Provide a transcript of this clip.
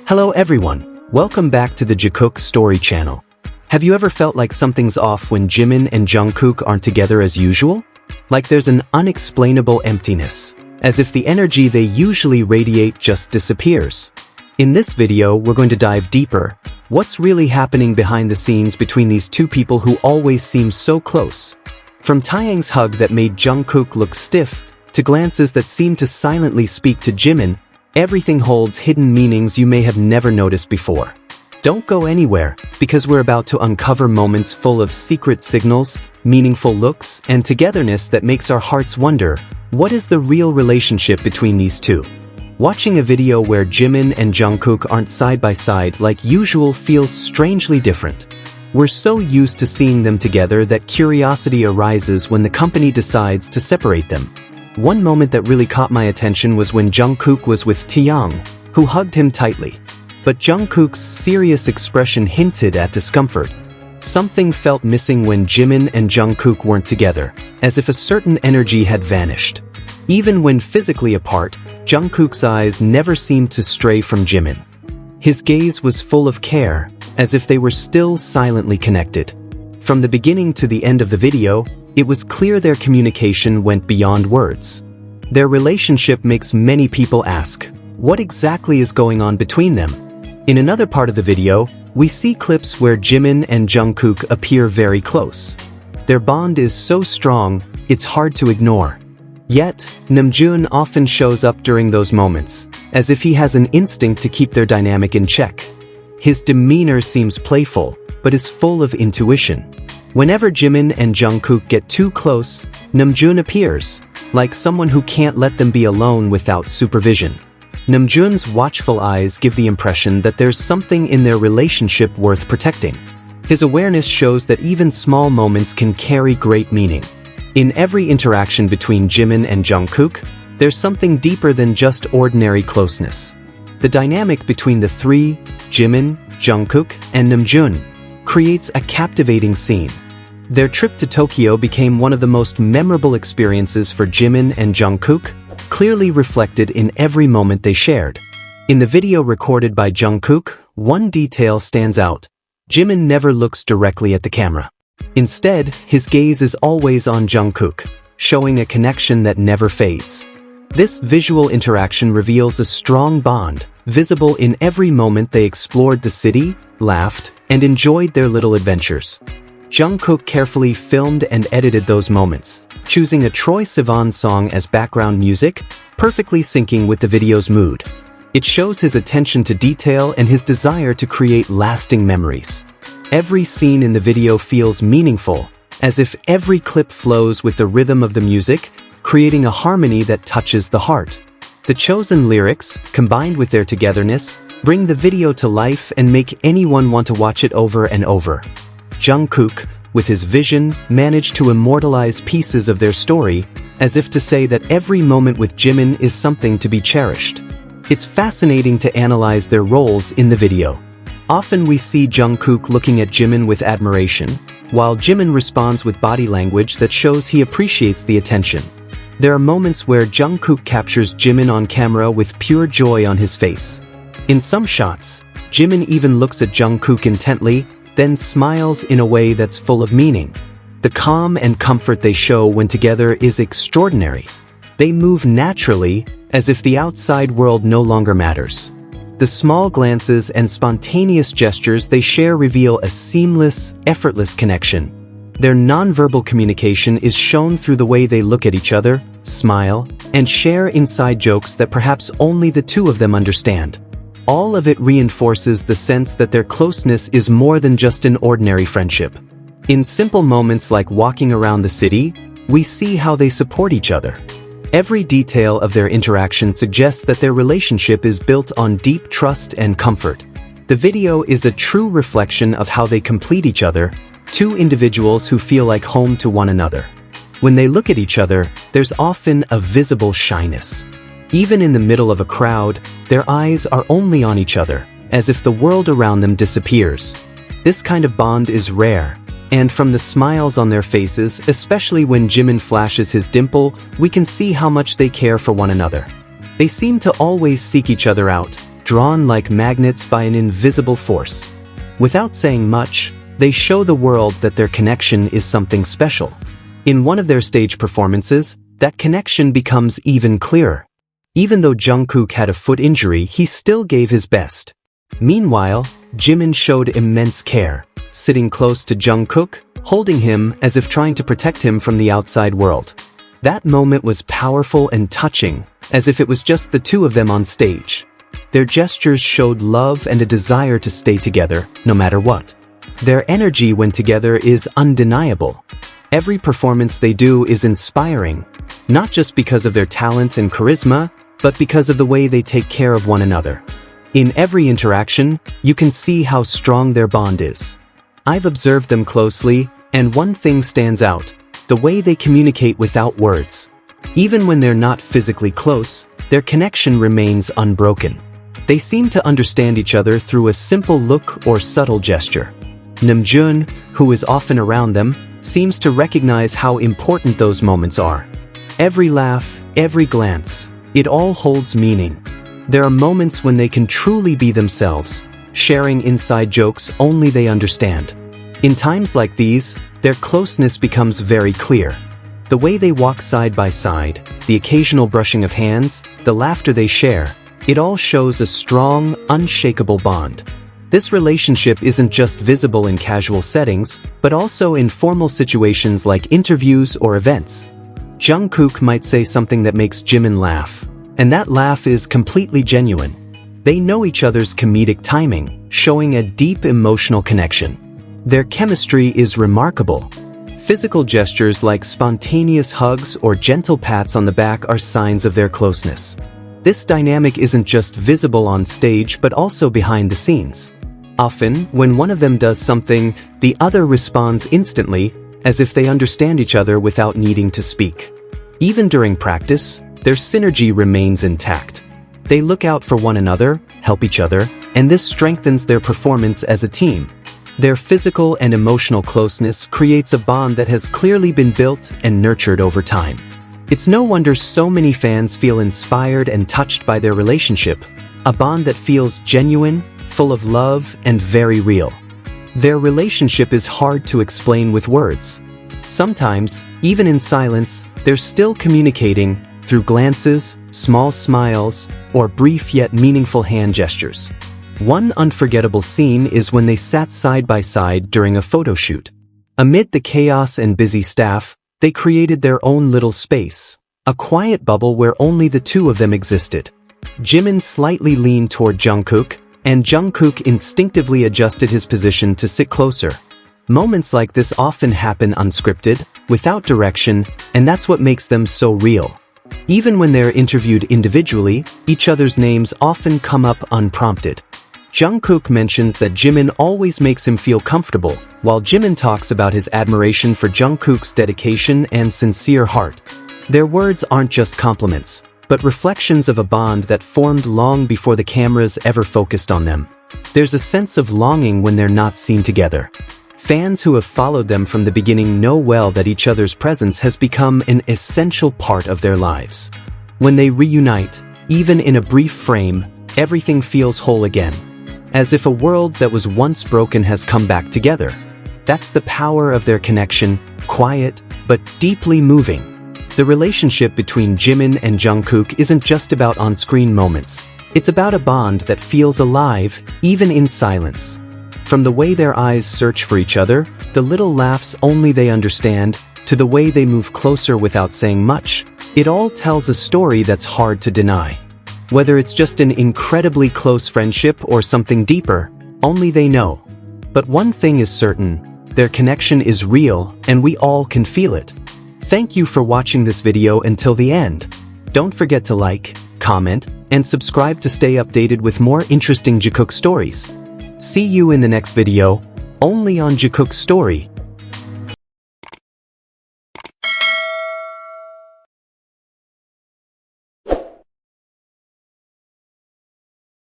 Hello everyone, welcome back to the Jikook Story channel. Have you ever felt like something's off when Jimin and Jungkook aren't together as usual? Like there's an unexplainable emptiness, as if the energy they usually radiate just disappears. In this video, we're going to dive deeper. What's really happening behind the scenes between these two people who always seem so close? From Taeyang's hug that made Jungkook look stiff, to glances that seemed to silently speak to Jimin, everything holds hidden meanings you may have never noticed before. Don't go anywhere, because we're about to uncover moments full of secret signals, meaningful looks, and togetherness that makes our hearts wonder, what is the real relationship between these two? Watching a video where Jimin and Jungkook aren't side by side like usual feels strangely different. We're so used to seeing them together that curiosity arises when the company decides to separate them. One moment that really caught my attention was when Jungkook was with Taeyang, who hugged him tightly. But Jungkook's serious expression hinted at discomfort. Something felt missing when Jimin and Jungkook weren't together, as if a certain energy had vanished. Even when physically apart, Jungkook's eyes never seemed to stray from Jimin. His gaze was full of care, as if they were still silently connected. From the beginning to the end of the video, it was clear their communication went beyond words. Their relationship makes many people ask, what exactly is going on between them? In another part of the video, we see clips where Jimin and Jungkook appear very close. Their bond is so strong, it's hard to ignore. Yet, Namjoon often shows up during those moments, as if he has an instinct to keep their dynamic in check. His demeanor seems playful, but is full of intuition. Whenever Jimin and Jungkook get too close, Namjoon appears, like someone who can't let them be alone without supervision. Namjoon's watchful eyes give the impression that there's something in their relationship worth protecting. His awareness shows that even small moments can carry great meaning. In every interaction between Jimin and Jungkook, there's something deeper than just ordinary closeness. The dynamic between the three, Jimin, Jungkook, and Namjoon, creates a captivating scene. Their trip to Tokyo became one of the most memorable experiences for Jimin and Jungkook, clearly reflected in every moment they shared. In the video recorded by Jungkook, one detail stands out. Jimin never looks directly at the camera. Instead, his gaze is always on Jungkook, showing a connection that never fades. This visual interaction reveals a strong bond, visible in every moment they explored the city, laughed, and enjoyed their little adventures. Jungkook carefully filmed and edited those moments, choosing a Troye Sivan song as background music, perfectly syncing with the video's mood. It shows his attention to detail and his desire to create lasting memories. Every scene in the video feels meaningful, as if every clip flows with the rhythm of the music, creating a harmony that touches the heart. The chosen lyrics, combined with their togetherness, bring the video to life and make anyone want to watch it over and over. Jungkook, with his vision, managed to immortalize pieces of their story, as if to say that every moment with Jimin is something to be cherished. It's fascinating to analyze their roles in the video. Often we see Jungkook looking at Jimin with admiration, while Jimin responds with body language that shows he appreciates the attention. There are moments where Jungkook captures Jimin on camera with pure joy on his face. In some shots, Jimin even looks at Jungkook intently, then smiles in a way that's full of meaning. The calm and comfort they show when together is extraordinary. They move naturally, as if the outside world no longer matters. The small glances and spontaneous gestures they share reveal a seamless, effortless connection. Their nonverbal communication is shown through the way they look at each other, smile, and share inside jokes that perhaps only the two of them understand. All of it reinforces the sense that their closeness is more than just an ordinary friendship. In simple moments like walking around the city, we see how they support each other. Every detail of their interaction suggests that their relationship is built on deep trust and comfort. The video is a true reflection of how they complete each other, two individuals who feel like home to one another. When they look at each other, there's often a visible shyness. Even in the middle of a crowd, their eyes are only on each other, as if the world around them disappears. This kind of bond is rare, and from the smiles on their faces, especially when Jimin flashes his dimple, we can see how much they care for one another. They seem to always seek each other out, drawn like magnets by an invisible force. Without saying much, they show the world that their connection is something special. In one of their stage performances, that connection becomes even clearer. Even though Jungkook had a foot injury, he still gave his best. Meanwhile, Jimin showed immense care, sitting close to Jungkook, holding him as if trying to protect him from the outside world. That moment was powerful and touching, as if it was just the two of them on stage. Their gestures showed love and a desire to stay together, no matter what. Their energy when together is undeniable. Every performance they do is inspiring, not just because of their talent and charisma, but because of the way they take care of one another. In every interaction, you can see how strong their bond is. I've observed them closely, and one thing stands out: the way they communicate without words. Even when they're not physically close, their connection remains unbroken. They seem to understand each other through a simple look or subtle gesture. Namjoon, who is often around them, seems to recognize how important those moments are. Every laugh, every glance, it all holds meaning. There are moments when they can truly be themselves, sharing inside jokes only they understand. In times like these, their closeness becomes very clear. The way they walk side by side, the occasional brushing of hands, the laughter they share, it all shows a strong, unshakable bond. This relationship isn't just visible in casual settings, but also in formal situations like interviews or events. Jungkook might say something that makes Jimin laugh, and that laugh is completely genuine. They know each other's comedic timing, showing a deep emotional connection. Their chemistry is remarkable. Physical gestures like spontaneous hugs or gentle pats on the back are signs of their closeness. This dynamic isn't just visible on stage but also behind the scenes. Often, when one of them does something, the other responds instantly, as if they understand each other without needing to speak. Even during practice, their synergy remains intact. They look out for one another, help each other, and this strengthens their performance as a team. Their physical and emotional closeness creates a bond that has clearly been built and nurtured over time. It's no wonder so many fans feel inspired and touched by their relationship, a bond that feels genuine, full of love, and very real. Their relationship is hard to explain with words. Sometimes, even in silence, they're still communicating through glances, small smiles, or brief yet meaningful hand gestures. One unforgettable scene is when they sat side by side during a photo shoot. Amid the chaos and busy staff, they created their own little space, a quiet bubble where only the two of them existed. Jimin slightly leaned toward Jungkook, and Jungkook instinctively adjusted his position to sit closer. Moments like this often happen unscripted, without direction, and that's what makes them so real. Even when they're interviewed individually, each other's names often come up unprompted. Jungkook mentions that Jimin always makes him feel comfortable, while Jimin talks about his admiration for Jungkook's dedication and sincere heart. Their words aren't just compliments, but reflections of a bond that formed long before the cameras ever focused on them. There's a sense of longing when they're not seen together. Fans who have followed them from the beginning know well that each other's presence has become an essential part of their lives. When they reunite, even in a brief frame, everything feels whole again, as if a world that was once broken has come back together. That's the power of their connection, quiet but deeply moving. The relationship between Jimin and Jungkook isn't just about on-screen moments. It's about a bond that feels alive, even in silence. From the way their eyes search for each other, the little laughs only they understand, to the way they move closer without saying much, it all tells a story that's hard to deny. Whether it's just an incredibly close friendship or something deeper, only they know. But one thing is certain, their connection is real, and we all can feel it. Thank you for watching this video until the end. Don't forget to like, comment, and subscribe to stay updated with more interesting Jikook stories. See you in the next video, only on Jikook Story.